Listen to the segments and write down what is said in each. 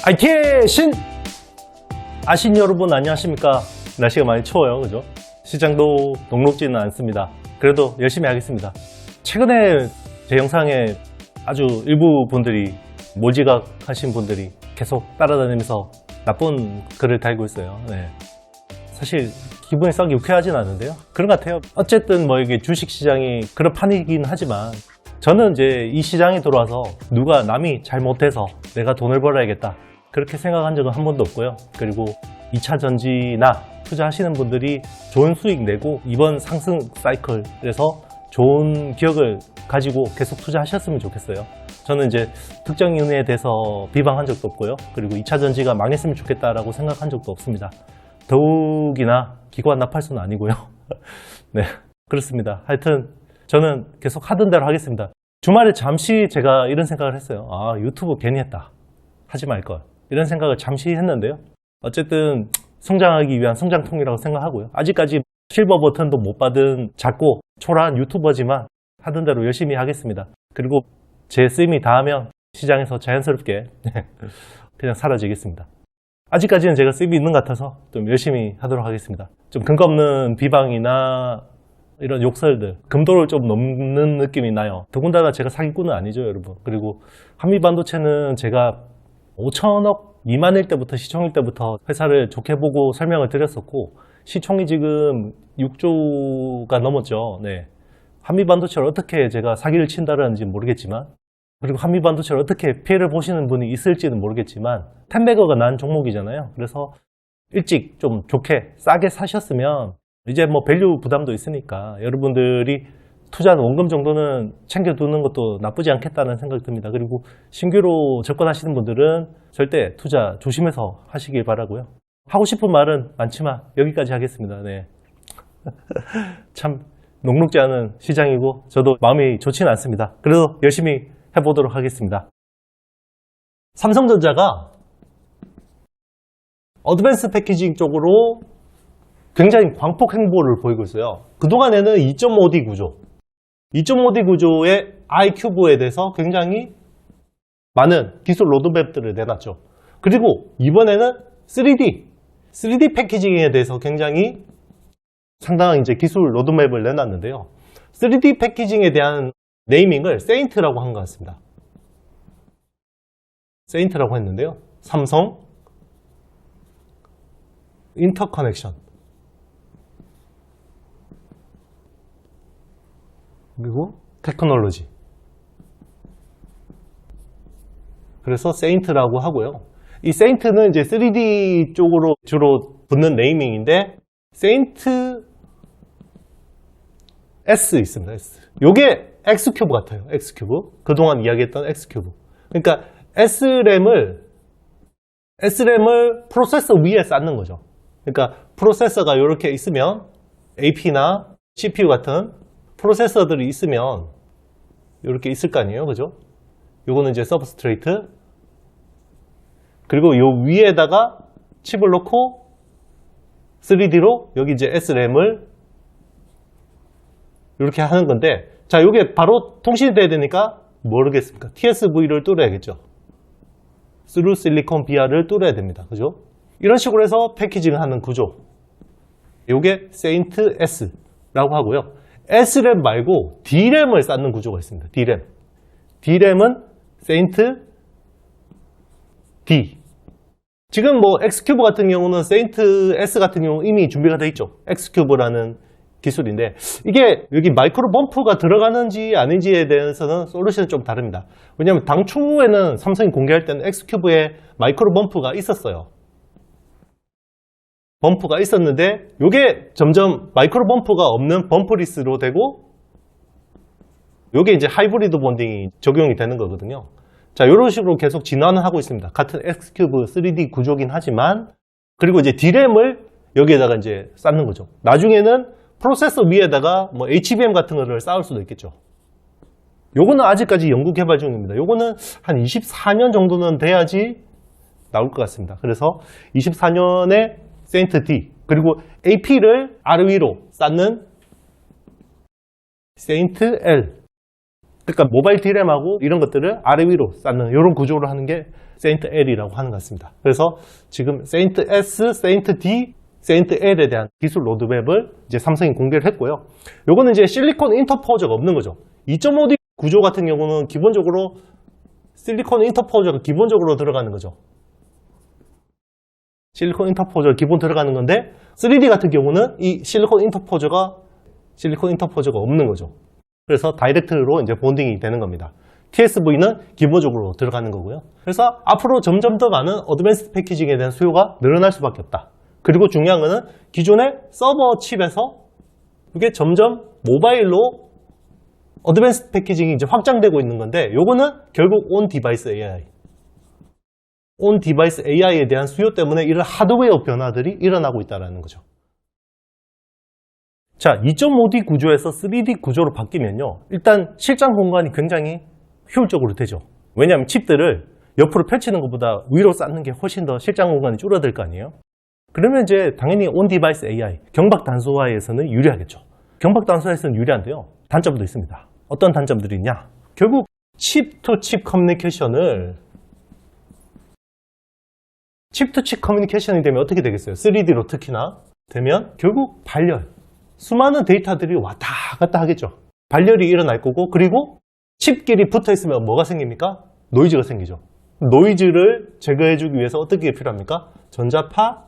IT의 신! 아신 여러분 안녕하십니까? 날씨가 많이 추워요, 그죠? 시장도 녹록지는 않습니다. 그래도 열심히 하겠습니다. 최근에 제 영상에 아주 일부 분들이 몰지각하신 분들이 계속 따라다니면서 나쁜 글을 달고 있어요. 네. 사실 기분이 썩 유쾌하진 않은데요. 그런 것 같아요. 어쨌든 뭐 이게 주식시장이 그런 판이긴 하지만 저는 이제 이 시장에 들어와서 누가 남이 잘못해서 내가 돈을 벌어야겠다 그렇게 생각한 적은 한 번도 없고요. 그리고 2차 전지나 투자하시는 분들이 좋은 수익 내고 이번 상승 사이클에서 좋은 기억을 가지고 계속 투자하셨으면 좋겠어요. 저는 이제 특정 은행에 대해서 비방한 적도 없고요. 그리고 2차 전지가 망했으면 좋겠다라고 생각한 적도 없습니다. 더욱이나 기관 나팔수는 아니고요. 네, 그렇습니다. 하여튼 저는 계속 하던 대로 하겠습니다. 주말에 잠시 제가 이런 생각을 했어요. 아, 유튜브 괜히 했다. 하지 말걸. 이런 생각을 잠시 했는데요. 어쨌든 성장하기 위한 성장통이라고 생각하고요. 아직까지 실버 버튼도 못 받은 작고 초라한 유튜버지만 하던 대로 열심히 하겠습니다. 그리고 제 쓰임이 닿으면 시장에서 자연스럽게 그냥 사라지겠습니다. 아직까지는 제가 쓰임이 있는 것 같아서 좀 열심히 하도록 하겠습니다. 좀 근거 없는 비방이나 이런 욕설들, 금도를 좀 넘는 느낌이 나요. 더군다나 제가 사기꾼은 아니죠, 여러분. 그리고 한미반도체는 제가 5천억 미만일 때부터, 시총일 때부터 회사를 좋게 보고 설명을 드렸었고, 시총이 지금 6조가 넘었죠. 네. 한미반도체를 어떻게 제가 사기를 친다는지 모르겠지만, 그리고 한미반도체를 어떻게 피해를 보시는 분이 있을지는 모르겠지만, 텐베거가 난 종목이잖아요. 그래서 일찍 좀 좋게 싸게 사셨으면 이제 뭐 밸류 부담도 있으니까 여러분들이 투자한 원금 정도는 챙겨두는 것도 나쁘지 않겠다는 생각이 듭니다. 그리고 신규로 접근하시는 분들은 절대 투자 조심해서 하시길 바라고요. 하고 싶은 말은 많지만 여기까지 하겠습니다. 네. 참 녹록지 않은 시장이고 저도 마음이 좋지는 않습니다. 그래도 열심히 해보도록 하겠습니다. 삼성전자가 어드밴스 패키징 쪽으로 굉장히 광폭 행보를 보이고 있어요. 그동안에는 2.5D 구조, 2.5D 구조의 iCube에 대해서 굉장히 많은 기술 로드맵들을 내놨죠. 그리고 이번에는 3D 패키징에 대해서 굉장히 상당한 이제 기술 로드맵을 내놨는데요. 3D 패키징에 대한 네이밍을 세인트라고 한 것 같습니다. 세인트라고 했는데요. 삼성 인터커넥션 그리고 테크놀로지. 그래서 세인트라고 하고요. 이 세인트는 이제 3D 쪽으로 주로 붙는 네이밍인데 세인트 S 있습니다. S. 요게 X큐브 같아요. X큐브. 그동안 이야기했던 X큐브. 그러니까 SRAM을 프로세서 위에 쌓는 거죠. 그러니까 프로세서가 이렇게 있으면 AP나 CPU 같은 프로세서들이 있으면 이렇게 있을 거 아니에요, 그죠? 요거는 이제 서브스트레이트. 그리고 요 위에다가 칩을 놓고 3D로 여기 이제 SRAM을 이렇게 하는 건데, 자, 요게 바로 통신이 돼야 되니까 모르겠습니까? TSV를 뚫어야겠죠. 스루 실리콘 비아를 뚫어야 됩니다, 그죠? 이런 식으로 해서 패키징을 하는 구조. 요게 세인트 S라고 하고요. SRAM 말고 D램을 쌓는 구조가 있습니다. D램은 세인트 D. 지금 뭐 X큐브 같은 경우는 세인트 S 같은 경우 이미 준비가 되어 있죠. X큐브라는 기술인데 이게 여기 마이크로 범프가 들어가는지 아닌지에 대해서는 솔루션이 좀 다릅니다. 왜냐하면 당초에는 삼성이 공개할 때는 X큐브에 마이크로 범프가 있었어요. 범프가 있었는데 이게 점점 마이크로 범프가 없는 범프리스로 되고 이게 이제 하이브리드 본딩이 적용이 되는 거거든요. 자, 이런 식으로 계속 진화는 하고 있습니다. 같은 X큐브 3D 구조긴 하지만 그리고 이제 D램을 여기에다가 이제 쌓는 거죠. 나중에는 프로세서 위에다가 뭐 HBM 같은 거를 쌓을 수도 있겠죠. 요거는 아직까지 연구 개발 중입니다. 요거는 한 24년 정도는 돼야지 나올 것 같습니다. 그래서 24년에 세인트 D 그리고 AP를 아래 위로 쌓는 세인트 L 그러니까 모바일 D램하고 이런 것들을 아래 위로 쌓는 이런 구조로 하는 게 세인트 L이라고 하는 것 같습니다. 그래서 지금 세인트 S, 세인트 D, 세인트 L에 대한 기술 로드맵을 이제 삼성이 공개를 했고요. 요거는 이제 실리콘 인터포저가 없는 거죠. 2.5D 구조 같은 경우는 기본적으로 실리콘 인터포저가 기본적으로 들어가는 거죠. 실리콘 인터포저 기본 들어가는 건데 3D 같은 경우는 이 실리콘 인터포저가 없는 거죠. 그래서 다이렉트로 이제 본딩이 되는 겁니다. TSV는 기본적으로 들어가는 거고요. 그래서 앞으로 점점 더 많은 어드밴스드 패키징에 대한 수요가 늘어날 수밖에 없다. 그리고 중요한 거는 기존의 서버 칩에서 이게 점점 모바일로 어드밴스드 패키징이 이제 확장되고 있는 건데 요거는 결국 온 디바이스 AI에 대한 수요 때문에 이런 하드웨어 변화들이 일어나고 있다는 거죠. 자, 2.5D 구조에서 3D 구조로 바뀌면요. 일단 실장 공간이 굉장히 효율적으로 되죠. 왜냐하면 칩들을 옆으로 펼치는 것보다 위로 쌓는 게 훨씬 더 실장 공간이 줄어들 거 아니에요. 그러면 이제 당연히 온 디바이스 AI, 경박 단소화에서는 유리하겠죠. 경박 단소화에서는 유리한데요. 단점도 있습니다. 어떤 단점들이 있냐? 결국 칩 투 칩 커뮤니케이션이 되면 어떻게 되겠어요? 3D로 특히나 되면 결국 발열, 수많은 데이터들이 왔다 갔다 하겠죠. 발열이 일어날 거고, 그리고 칩끼리 붙어 있으면 뭐가 생깁니까? 노이즈가 생기죠. 노이즈를 제거해 주기 위해서 어떻게 필요합니까? 전자파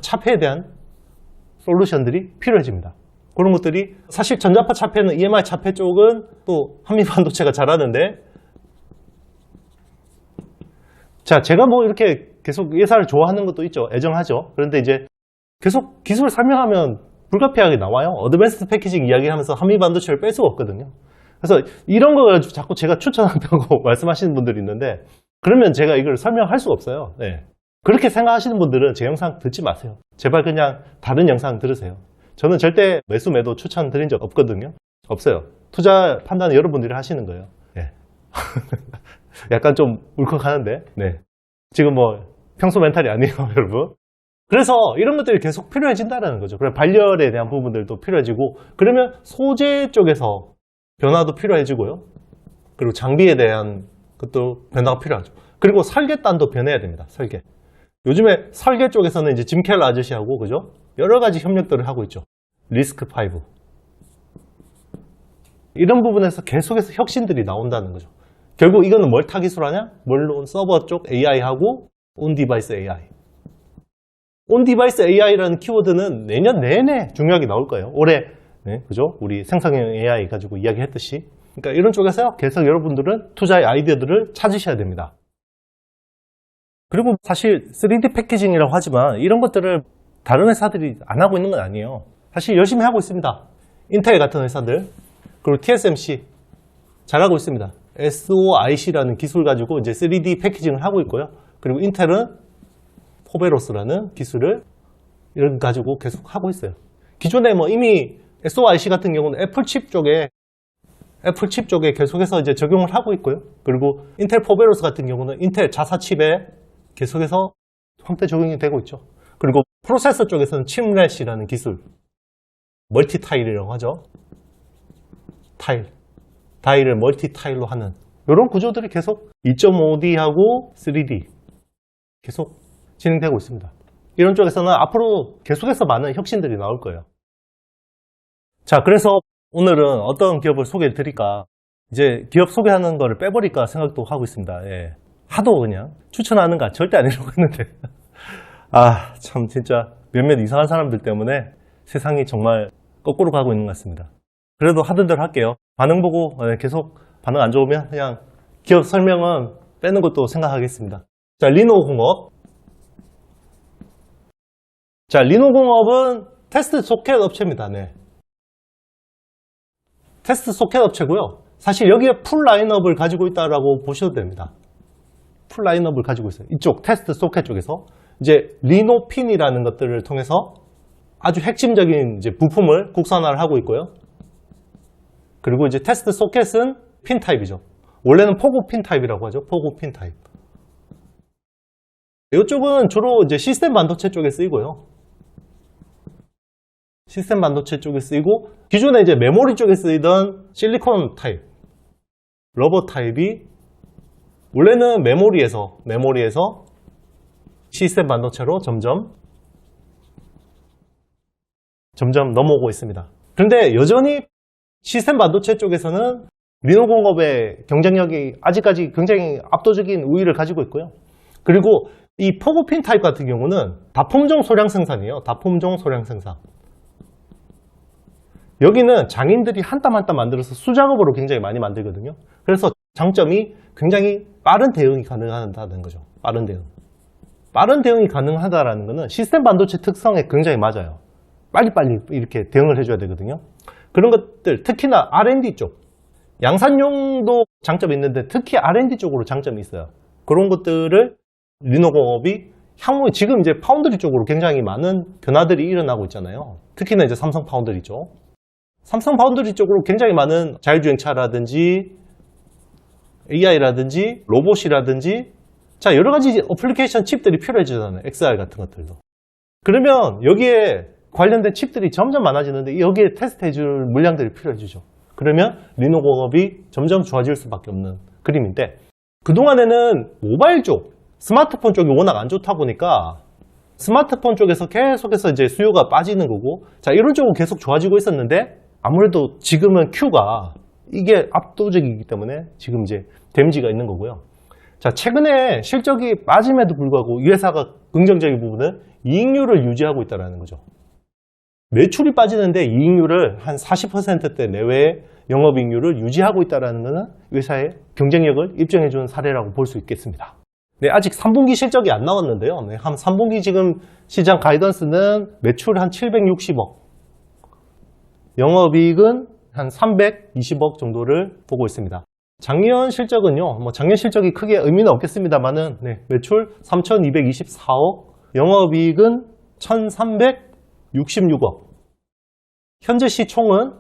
차폐에 대한 솔루션들이 필요해집니다. 그런 것들이 사실 전자파 차폐는 EMI 차폐 쪽은 또 한미반도체가 잘하는데, 자, 제가 뭐 이렇게 계속 예사를 좋아하는 것도 있죠. 애정하죠. 그런데 이제 계속 기술을 설명하면 불가피하게 나와요. 어드밴스드 패키징 이야기하면서 한미반도체를 뺄 수가 없거든요. 그래서 이런 거 가지고 자꾸 제가 추천한다고 말씀하시는 분들이 있는데, 그러면 제가 이걸 설명할 수가 없어요. 네. 그렇게 생각하시는 분들은 제 영상 듣지 마세요. 제발 그냥 다른 영상 들으세요. 저는 절대 매수 매도 추천드린 적 없거든요. 없어요. 투자 판단은 여러분들이 하시는 거예요. 네. 약간 좀 울컥하는데, 네. 지금 뭐 평소 멘탈이 아니에요, 여러분. 그래서 이런 것들이 계속 필요해진다는 거죠. 그래, 발열에 대한 부분들도 필요해지고, 그러면 소재 쪽에서 변화도 필요해지고요. 그리고 장비에 대한 것도 변화가 필요하죠. 그리고 설계단도 변해야 됩니다. 설계. 요즘에 설계 쪽에서는 이제 짐 켈러 아저씨하고, 그죠? 여러 가지 협력들을 하고 있죠. 리스크5. 이런 부분에서 계속해서 혁신들이 나온다는 거죠. 결국 이거는 뭘 타깃으로 물론 서버 쪽 AI하고 온 디바이스 AI. 온 디바이스 AI라는 키워드는 내년 내내 중요하게 나올 거예요. 올해, 네, 그죠? 우리 생성형 AI 가지고 이야기했듯이. 그러니까 이런 쪽에서 계속 여러분들은 투자의 아이디어들을 찾으셔야 됩니다. 그리고 사실 3D 패키징이라고 하지만 이런 것들을 다른 회사들이 안 하고 있는 건 아니에요. 사실 열심히 하고 있습니다. 인텔 같은 회사들, 그리고 TSMC 잘하고 있습니다. SOIC라는 기술 가지고 이제 3D 패키징을 하고 있고요. 그리고 인텔은 포베로스라는 기술을 이런 가지고 계속 하고 있어요. 기존에 뭐 이미 SOIC 같은 경우는 애플 칩 쪽에 계속해서 이제 적용을 하고 있고요. 그리고 인텔 포베로스 같은 경우는 인텔 자사 칩에 계속해서 확대 적용이 되고 있죠. 그리고 프로세서 쪽에서는 칩렛이라는 기술, 멀티 타일이라고 하죠. 타일을 멀티 타일로 하는 이런 구조들이 계속 2.5D하고 3D 계속 진행되고 있습니다. 이런 쪽에서는 앞으로 계속해서 많은 혁신들이 나올 거예요. 자, 그래서 오늘은 어떤 기업을 소개해 드릴까? 이제 기업 소개하는 거를 빼버릴까 생각도 하고 있습니다. 예. 하도 그냥 추천하는가 절대 아니라고 했는데 참 진짜 몇몇 이상한 사람들 때문에 세상이 정말 거꾸로 가고 있는 것 같습니다. 그래도 하던 대로 할게요. 반응 보고 계속 반응 안 좋으면 그냥 기업 설명은 빼는 것도 생각하겠습니다. 자, 리노공업. 자, 리노공업은 테스트 소켓 업체입니다. 네. 테스트 소켓 업체고요. 사실 여기에 풀 라인업을 가지고 있다라고 보셔도 됩니다. 풀 라인업을 가지고 있어요. 이쪽 테스트 소켓 쪽에서 이제 리노핀이라는 것들을 통해서 아주 핵심적인 이제 부품을 국산화를 하고 있고요. 그리고 이제 테스트 소켓은 핀 타입이죠. 원래는 포구 핀 타입이라고 하죠. 포구 핀 타입. 이쪽은 주로 이제 시스템 반도체 쪽에 쓰이고요. 시스템 반도체 쪽에 쓰이고, 기존에 이제 메모리 쪽에 쓰이던 실리콘 타입, 러버 타입이 원래는 메모리에서 시스템 반도체로 점점 넘어오고 있습니다. 그런데 여전히 시스템 반도체 쪽에서는 리노공업의 경쟁력이 아직까지 굉장히 압도적인 우위를 가지고 있고요. 그리고 이 포고핀 타입 같은 경우는 다품종 소량 생산이에요. 다품종 소량 생산. 여기는 장인들이 한 땀 한 땀 만들어서 수작업으로 굉장히 많이 만들거든요. 그래서 장점이 굉장히 빠른 대응이 가능하다는 거죠. 빠른 대응. 빠른 대응이 가능하다는 것은 시스템 반도체 특성에 굉장히 맞아요. 빨리빨리 이렇게 대응을 해줘야 되거든요. 그런 것들, 특히나 R&D 쪽. 양산용도 장점이 있는데 특히 R&D 쪽으로 장점이 있어요. 그런 것들을 리노공업이 향후에 지금 이제 파운드리 쪽으로 굉장히 많은 변화들이 일어나고 있잖아요. 특히나 이제 삼성 파운드리 쪽. 삼성 파운드리 쪽으로 굉장히 많은 자율주행차라든지 AI라든지 로봇이라든지 자 여러 가지 어플리케이션 칩들이 필요해지잖아요. XR 같은 것들도. 그러면 여기에 관련된 칩들이 점점 많아지는데 여기에 테스트해줄 물량들이 필요해지죠. 그러면 리노공업이 점점 좋아질 수밖에 없는 그림인데 그동안에는 모바일 쪽, 스마트폰 쪽이 워낙 안 좋다 보니까 스마트폰 쪽에서 계속해서 이제 수요가 빠지는 거고 자 이런 쪽은 계속 좋아지고 있었는데 아무래도 지금은 Q가 이게 압도적이기 때문에 지금 이제 데미지가 있는 거고요. 자 최근에 실적이 빠짐에도 불구하고 이 회사가 긍정적인 부분은 이익률을 유지하고 있다는 거죠. 매출이 빠지는데 이익률을 한 40%대 내외의 영업이익률을 유지하고 있다는 것은 회사의 경쟁력을 입증해 준 사례라고 볼 수 있겠습니다. 네, 아직 3분기 실적이 안 나왔는데요. 네, 한 3분기 지금 시장 가이던스는 매출 한 760억, 영업이익은 한 320억 정도를 보고 있습니다. 작년 실적은요, 작년 실적이 크게 의미는 없겠습니다만은, 네, 매출 3,224억, 영업이익은 1,366억. 현재 시총은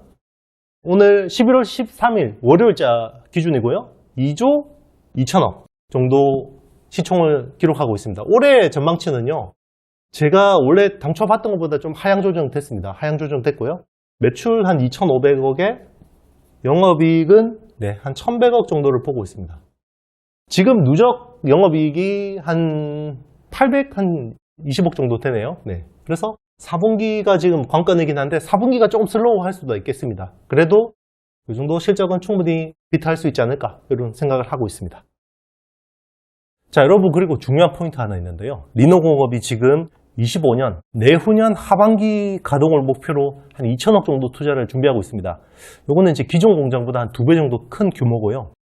오늘 11월 13일 월요일자 기준이고요. 2조 2천억 정도 시총을 기록하고 있습니다. 올해 전망치는요. 제가 원래 당초 봤던 것보다 좀 하향 조정됐습니다. 하향 조정됐고요. 매출 한 2,500억에 영업이익은 네, 한 1,100억 정도를 보고 있습니다. 지금 누적 영업이익이 한 820억 정도 되네요. 네. 그래서 4분기가 지금 관건이긴 한데 4분기가 조금 슬로우할 수도 있겠습니다. 그래도 이 정도 실적은 충분히 비트할 수 있지 않을까 이런 생각을 하고 있습니다. 자 여러분 그리고 중요한 포인트 하나 있는데요. 리노공업이 지금 25년 내후년 하반기 가동을 목표로 한 2천억 정도 투자를 준비하고 있습니다. 요거는 이제 기존 공장보다 한 2배 정도 큰 규모고요.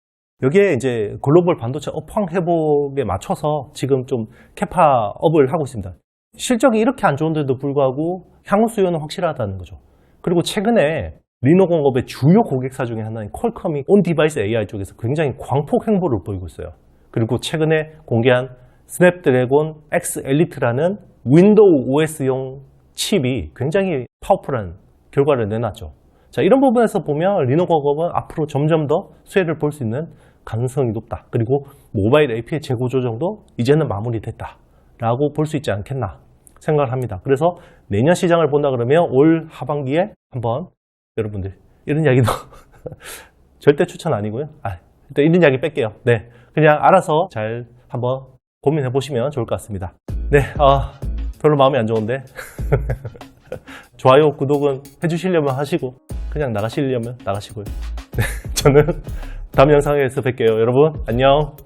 여기에 이제 글로벌 반도체 업황 회복에 맞춰서 지금 좀 캐파업을 하고 있습니다. 실적이 이렇게 안 좋은데도 불구하고 향후 수요는 확실하다는 거죠. 그리고 최근에 리노공업의 주요 고객사 중에 하나인 퀄컴이 온디바이스 AI 쪽에서 굉장히 광폭 행보를 보이고 있어요. 그리고 최근에 공개한 스냅드래곤 X 엘리트라는 윈도우 OS용 칩이 굉장히 파워풀한 결과를 내놨죠. 자, 이런 부분에서 보면 리노공업은 앞으로 점점 더 수혜를 볼 수 있는 가능성이 높다. 그리고 모바일 API 재고 조정도 이제는 마무리됐다. 라고 볼 수 있지 않겠나 생각을 합니다. 그래서 내년 시장을 본다 그러면 올 하반기에 한번 여러분들 이런 이야기도 절대 추천 아니고요. 일단 이런 이야기 뺄게요. 네, 그냥 알아서 잘 한번 고민해 보시면 좋을 것 같습니다. 네, 별로 마음이 안 좋은데 좋아요, 구독은 해주시려면 하시고 그냥 나가시려면 나가시고요. 네, 저는 다음 영상에서 뵐게요. 여러분 안녕.